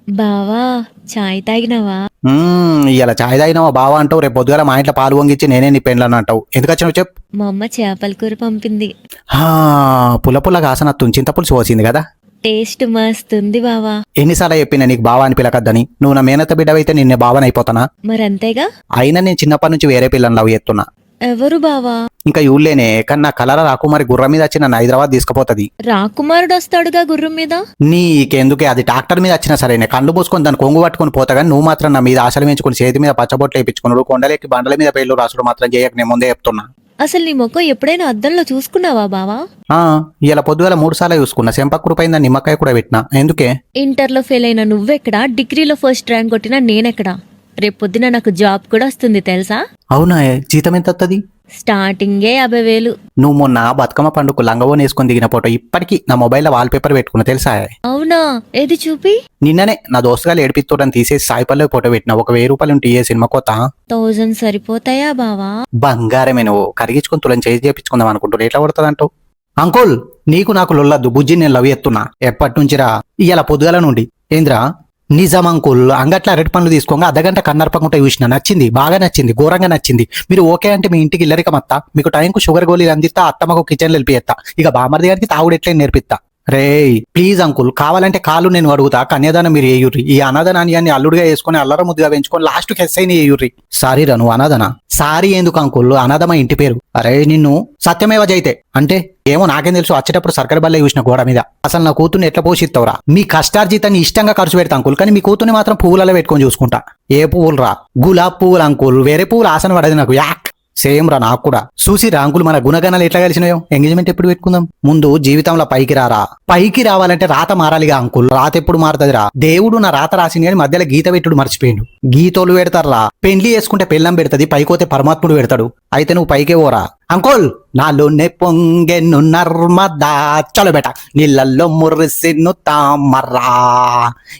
బావా, చాయ్ తాగినావా? ఇలా చాయ్ తాగినావా బావా అంటావు, రేపు పొద్దుగాల మా ఇంట్లో పాలు వంగిచ్చి నేనే నీ పెండ్లని అంటావు. ఎందుకు వచ్చినావు చెప్పు. మా అమ్మ చేపల కూర పంపింది. పుల్ల పుల్ల కాసనత్తు చింతపులుసు పోసింది కదా. టేస్ట్ మస్తుంది బావా. ఎన్నిసార్లు చెప్పినా నీకు బావా అని పిలకద్దని. నువ్వు నా మేనత్త బిడ్డవైతే నిన్నే బావని అయిపోతానా? మరంతేగా. అయినా నేను చిన్నప్పటి నుంచి వేరే పిల్లని లవ్ చేస్తున్నా. ఎవరు బావా? ఇంకా యూళ్ళేనే, కానీ నా కలర రాకుమారి గుర్రం మీద వచ్చి నన్ను హైదరాబాద్ తీసుకుపోతుంది. రాకుమారుడు వస్తాడుగా గుర్రం మీద. నీకెందుకే, అది ట్రాక్టర్ మీద వచ్చినా సరేనే కళ్ళు మూసుకొని దాన్ని కొంగు పట్టుకొని పోతా, కానీ నువ్వు మాత్రం నా మీద ఆశలు పెంచుకుని చేతి మీద పచ్చబొట్లు వేయించుకున్నాడు, కొండలెక్కి బండల మీద పేర్లు రాసుడు మాత్రం చేయక నేను ముందే చెప్తున్నా. అసలు నీ ముఖం ఎప్పుడైనా అద్దంలో చూసుకున్నావా బావా? ఇలా పొద్దుగల 3 సార్లు చూసుకున్నా. చెంపక్కురుపైన నిమ్మకాయ కూడా పెట్టినా. ఎందుకే? ఇంటర్లో ఫెయిల్ అయిన నువ్వెక్కడా, డిగ్రీలో ఫస్ట్ ర్యాంక్ కొట్టినా నేనెక్కడా. రేపు పొద్దున నాకు జాబ్ కూడా వస్తుంది తెలుసా? అవునా? జీతం ఎంత వస్తుంది? స్టార్టింగే 50,000. నువ్వు మొన్న బతుకమ్మ పండుగ లంగవోని వేసుకొని దిగిన ఫోటో ఇప్పటికీ నా మొబైల్లో వాల్ పేపర్ పెట్టుకున్నా తెలుసా? అవునా? ఏది చూపి. నిన్ననే నా దోస్తుగాలు ఏడిపిత్తోడని తీసేసి సాయిపల్లి ఫోటో పెట్టినా. ఒక 1000 రూపాయలు ఉంటే ఏ సినిమా కోత 1000 సరిపోతాయా బావా? బంగారమే, నువ్వు కరిగించుకుని తులని చేసి చేపించుకుందాం అనుకుంటున్నా. ఎట్లా పడుతుందంటావు? అంకుల్, నీకు నాకు లొల్లద్దు, బుజ్జి నేను లవ్ ఎత్తున్నా. ఎప్పటి నుంచిరా? ఇలా పొద్దుగల నుండి. ఏంద్రా? నిజం అంకుల్, అంగట్ల అరటి పనులు తీసుకోగా అర్ధగంట కన్నర్పకుంటే చూసిన. నచ్చింది, బాగా నచ్చింది, ఘోరంగా నచ్చింది. మీరు ఓకే అంటే మీ ఇంటికి ఇల్లరికమత్తా, మీకు టైంకు షుగర్ గోళీలు అందిస్తా, అత్తమ్మకు కిచెన్లో వెళ్ళిపిస్తా, ఇక బామర్ది గారికి తాగుడు ఎట్లే నేర్పిస్తా. రే ప్లీజ్ అంకుల్, కావాలంటే కాళ్ళు నేను అడుగుతా, కన్యాదానం మీరు ఏయుర్రి. ఈ అనాథనాన్ని అల్లుడిగా వేసుకుని అల్లర ముద్దుగా పెంచుకొని లాస్ట్ హెస్సైని ఏయుర్రి. సారీ రా, నువ్వు అనాథనా? సారీ ఎందుకు అంకుల్, అనాథమా ఇంటి పేరు. అరే నిన్ను సత్యమేవ జైతే అంటే ఏమో నాకేం తెలుసు. వచ్చేటప్పుడు సర్కర బల్లే చూసిన గోడ మీద. అసలు నా కూతుర్ని ఎట్లా పోషిస్తావురా? మీ కష్టార్జితాన్ని ఇష్టంగా ఖర్చు పెడతా అంకుల్, కానీ మీ కూతుర్ని మాత్రం పువ్వులలో పెట్టుకొని చూసుకుంటా. ఏ పువ్వులు రా? గులాబ్ పువ్వులు అంకుల్, వేరే పువ్వులు ఆసన పడదు నాకు. యాక్ సేమ్ రా నాకు కూడా. చూసిరా అంకుల్ మన గుణగణాలు ఎట్లా కలిసినాయో. ఎంగేజ్మెంట్ ఎప్పుడు పెట్టుకుందాం? ముందు జీవితంలో పైకి రారా. పైకి రావాలంటే రాత మారాలిగా అంకుల్. రాత ఎప్పుడు మారుతుందిరా? దేవుడు నా రాత రాసింది కానీ మధ్యలో గీత పెట్టుడు మర్చిపోయిండు. గీతోలు పెడతారా? పెండ్లి చేసుకుంటే పెళ్ళం పెడతది, పైకోతే పరమాత్ముడు పెడతాడు. అయితే నువ్వు పైకే ఓరా అంకుల్. నాలోనే పొంగెను నర్మదా, చలో బేట నీళ్ళల్లో ముర్రిసిను తామరా.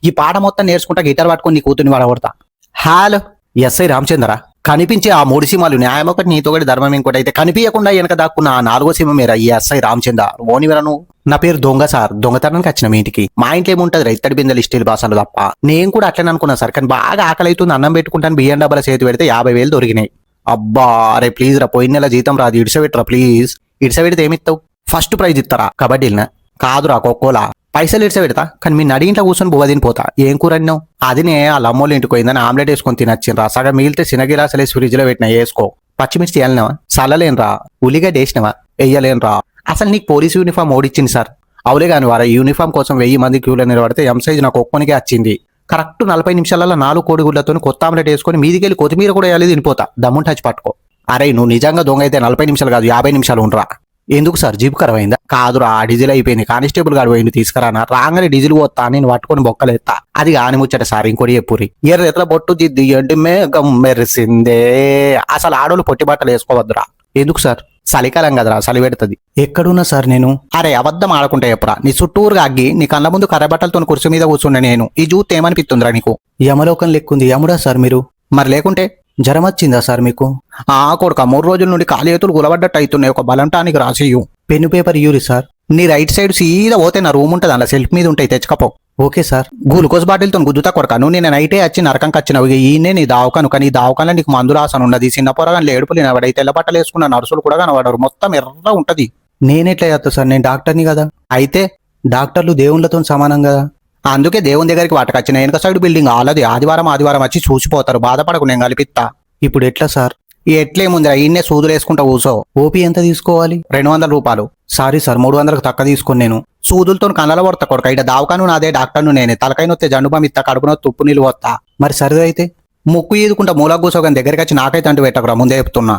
ఈ పాట మొత్తం నేర్చుకుంటా గిటార్ పట్టుకొని నీ కూతుర్ని వాడగొడతా. Hello SI Ramachandra. కనిపించే ఆ 3 సీమాలు, న్యాయం ఒకటి, నీతో ఒకటి, ధర్మం ఇంకోటి. అయితే కనిపించకుండా వెనక దాక్కున్న ఆ 4వ సీమ మీరా ఈ ఎస్ఐ రామచంద్ర. ఓనివరా నువ్వు? నా పేరు దొంగ సార్. దొంగతనానికి వచ్చిన మీ ఇంటికి. మా ఇంట్లో ఏముంటది? రైతడి బిందెలు స్టీల్ బాసాలు తప్ప. నేను కూడా అట్లనే అనుకున్నా సార్, కానీ బాగా ఆకలి అవుతుంది. అన్నం పెట్టుకుంటాను, బియ్యం డబ్బాల చేతి పెడితే 50,000 దొరికినాయి. అబ్బా అరే ప్లీజ్ రా, పోయిన నెల జీతం రాదు, ఇడిసబెట్టరా ప్లీజ్. ఇడిసబెడితే ఏమిస్తావు? ఫస్ట్ ప్రైజ్ ఇస్తారా? కబడ్డీలనా? కాదురా ఖోఖోలా. పైసలు ఇడిస పెడతా, కానీ మీ నడింట్లో కూర్చొని బువ్వ తినిపోతా. ఏం కూర అన్నావు? అదినే వాళ్ళ అమ్మోళ్ళు ఇంటికి పోయిందని ఆమ్లెట్ వేసుకొని తినచ్చిండ్రా. సగం మిగిలితే సినగిలాసలేసి ఫ్రిడ్జ్ లో పెట్టినా. వేసుకో. పచ్చిమిర్చి వేయాలనవా? చల్లలేనురా. ఉల్లిగడ్డ వేసినవా? వెయ్యలేనురా. అసలు నీకు పోలీసు యూనిఫామ్ ఓడిచ్చింది సార్. అవులే కాని వారా, ఈ యూనిఫామ్ కోసం 1000 మంది క్యూలో నిలబడితే ఎం సైజ్ నాకు ఒక్కనికే వచ్చింది. కరెక్ట్ 40 నిమిషాలలో 4 కోడిగుడ్లతో కొత్త ఆమ్లెట్ వేసుకొని మీదికెళ్ళి కొత్తిమీర కూడా వేయాలి, తినిపోతా. దమ్ముని టచ్ పట్టుకో. అరే నువ్వు నిజంగా దొంగ అయితే 40 నిమిషాలు కాదు 50 నిమిషాలు ఉండరా. ఎందుకు సార్ జీప్ ఖరాబ్ అయిందా? కాదురా, డీజిల్ అయిపోయింది. కానిస్టేబుల్ గారు పోయింది తీసుకురానా. రాగానే డీజిల్ పోతా, నేను పట్టుకొని బొక్కలేస్తా. అది కాని ముచ్చట సార్. ఇంకోటి చెప్పురి. ఎర్ర బొట్టు జిద్ది ఎడ్డిమే గమ్మెరిసిందే. అసలు ఆడోళ్ళు పొట్టి బట్టలు వేసుకోవద్దురా. ఎందుకు సార్? చలికాలం కదరా, చలి పెడుతుంది. ఎక్కడున్నా సార్ నేను? అరే అబద్ధం ఆడకుంటే ఎప్పుడా? నీ చుట్టూరుగా అగ్గి నీ కళ్ళ ముందు కర్రబట్టలతో కుర్చీ మీద కూర్చుండే నేను. ఈ జూత్ ఏమనిపిస్తుందిరా నీకు? యమలోకం లెక్కుంది. యముడా సార్ మీరు? మరి లేకుంటే జ్వరం వచ్చిందా సార్ మీకు? కొడుక 3 రోజుల నుండి కాలి చేతులు గులబడ్డట్టు అవుతున్నాయి. ఒక బలంటానికి రాసియు. పెన్ను పేపర్ ఇయ్యూరి సార్. నీ రైట్ సైడ్ సీదా పోతే నా రూమ్ ఉంటుంది, అలా సెల్ఫ్ మీద ఉంటాయి, తెచ్చుకపో. Okay sir. గ్లూకోజ్ బాటిల్తో గుద్దుతా కొడక. నువ్వు నేను నైటే వచ్చి నరకంకి వచ్చినావు. ఈయనే నీ దావకాను, కానీ ఈ దావకాన్లో నీకు మందు రాసను ఉన్నది. చిన్న పొరగాని ఏడుపులు నిలబడి తెల్ల బట్టలు వేసుకున్న నర్సులు కూడా కనబడరు. మొత్తం ఎర్ర ఉంటది. నేనెట్లా చేస్తా సార్? నేను డాక్టర్ని కదా. అయితే డాక్టర్లు దేవుళ్ళతో సమానం కదా. అందుకే దేవుని దగ్గరికి వాటకొచ్చిన. వెనక సైడ్ బిల్డింగ్ ఆలది. ఆదివారం వచ్చి చూసిపోతారు. బాధపడకు, నేను కలిపిస్తా. ఇప్పుడు ఎట్లా సార్? ఎట్లేముందిరా, ఈయన్నే సూదులు వేసుకుంటా కూసో. ఓపీ ఎంత తీసుకోవాలి? 200 రూపాయలు. సారీ సార్, 300కు తక్కువ తీసుకుని నేను. సూదులతో కళ్ళ పడతా కొడక. ఇట దావకాను నాదే, డాక్టర్ను నేనే. తలకాయ నొత్తే జండుబాం ఇస్తా, కడుపు నొత్తి ఉప్పు నీళ్ళు వస్తా. మరి సరిదే అయితే ముక్కు ఈదుకుంటా మూలకు కూసోగాని దగ్గరికి వచ్చి నాకైతే అంటూ పెట్టకురా, ముందే చెప్తున్నా.